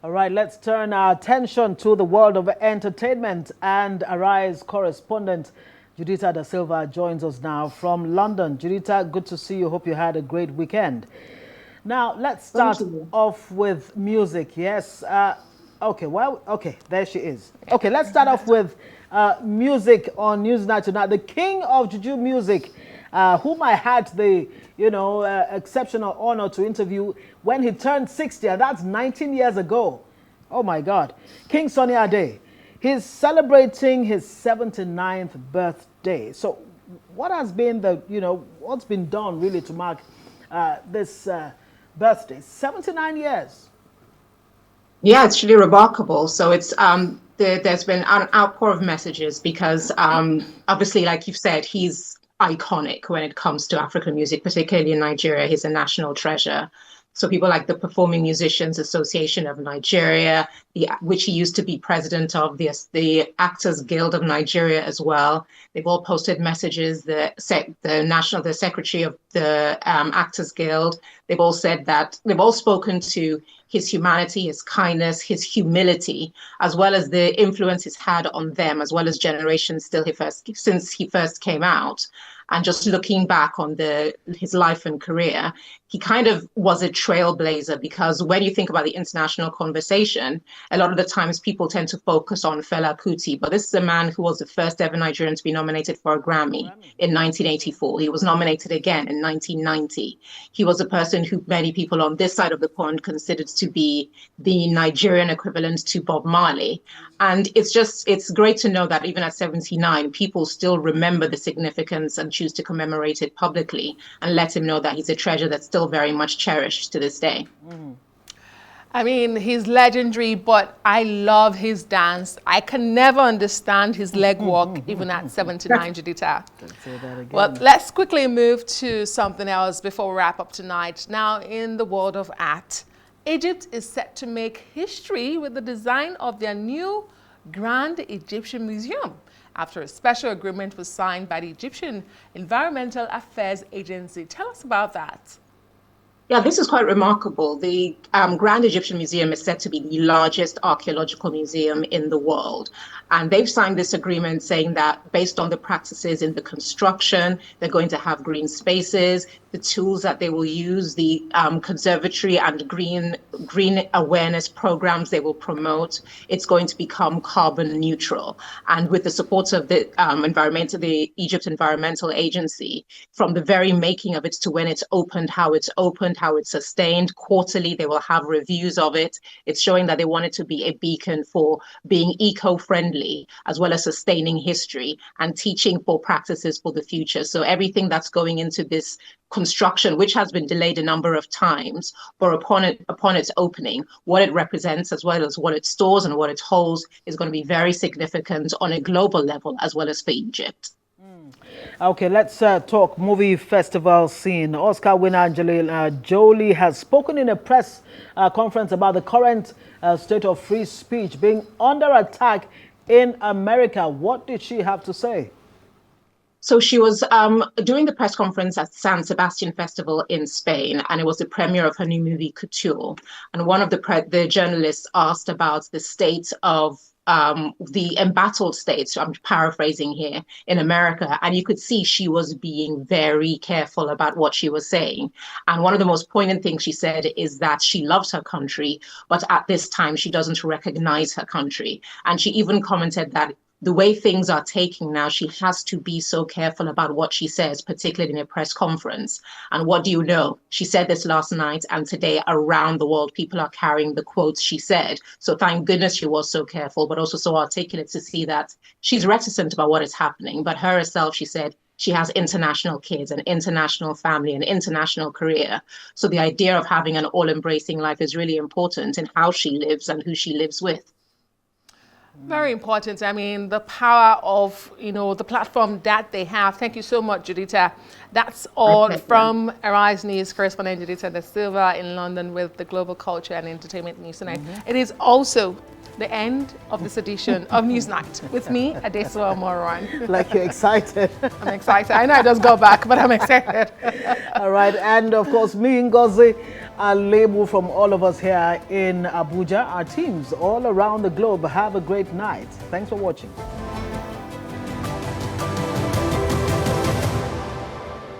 All right, let's turn our attention to the world of entertainment, and Arise correspondent Judita Da Silva joins us now from London. Judita, good to see you. Hope you had a great weekend. Now, let's start off with music. Yes. Okay, there she is. Okay, let's start off with music on Newsnight tonight. The king of Juju music, whom I had the exceptional honor to interview when he turned 60, and that's 19 years ago. Oh my God. King Sunny Ade. He's celebrating his 79th birthday. So what has been what's been done really to mark this birthday? 79 years. Yeah, it's really remarkable. So it's there's been an outpour of messages because obviously, like you've said, he's iconic when it comes to African music, particularly in Nigeria. He's a national treasure. So people like the Performing Musicians Association of Nigeria, which he used to be president of, the Actors Guild of Nigeria as well. They've all posted messages. The secretary of the Actors Guild, they've all said that they've all spoken to his humanity, his kindness, his humility, as well as the influence he's had on them, as well as generations since he first came out. And just looking back on his life and career, he kind of was a trailblazer, because when you think about the international conversation, a lot of the times people tend to focus on Fela Kuti, but this is a man who was the first ever Nigerian to be nominated for a Grammy in 1984. He was nominated again in 1990. He was a person who many people on this side of the pond considered to be the Nigerian equivalent to Bob Marley. And it's great to know that even at 79, people still remember the significance and choose to commemorate it publicly and let him know that he's a treasure that's still very much cherished to this day. I mean, he's legendary, but I love his dance. I can never understand his leg walk, even at 79, Judita. Well, let's quickly move to something else before we wrap up tonight. Now, in the world of art, Egypt is set to make history with the design of their new Grand Egyptian Museum, after a special agreement was signed by the Egyptian Environmental Affairs Agency. Tell us about that. Yeah, this is quite remarkable. The Grand Egyptian Museum is said to be the largest archaeological museum in the world. And they've signed this agreement saying that based on the practices in the construction, they're going to have green spaces, the tools that they will use, the conservatory and green awareness programs they will promote. It's going to become carbon neutral. And with the support of the Egypt Environmental Agency, from the very making of it to when it's opened, how it's sustained, quarterly, they will have reviews of it. It's showing that they want it to be a beacon for being eco-friendly, as well as sustaining history and teaching for practices for the future. So everything that's going into this construction, which has been delayed a number of times, but upon its opening, what it represents, as well as what it stores and what it holds, is going to be very significant on a global level, as well as for Egypt. Okay, let's talk movie festival scene. Oscar winner Angelina Jolie has spoken in a press conference about the current state of free speech being under attack in America. What did she have to say? So she was doing the press conference at San Sebastian Festival in Spain, and it was the premiere of her new movie Couture. And one of the journalists asked about the state of the embattled states, I'm paraphrasing here, in America. And you could see she was being very careful about what she was saying. And one of the most poignant things she said is that she loves her country, but at this time she doesn't recognize her country. And she even commented that the way things are taking now, she has to be so careful about what she says, particularly in a press conference. And what do you know? She said this last night, and today around the world, people are carrying the quotes she said. So thank goodness she was so careful, but also so articulate to see that she's reticent about what is happening. But her herself, she said, she has international kids, an international family, an international career. So the idea of having an all-embracing life is really important in how she lives and who she lives with. Very important. I mean, the power of, the platform that they have. Thank you so much, Judita. That's all from Arise News correspondent Judita Da Silva in London with the Global Culture and Entertainment News tonight. It is also the end of this edition of Newsnight with me, Adesuwa Moran. Like you're excited. I'm excited. I know I just go back, but I'm excited. All right. And of course, me, Ngozi, a label from all of us here in Abuja. Our teams all around the globe, have a great night. Thanks for watching.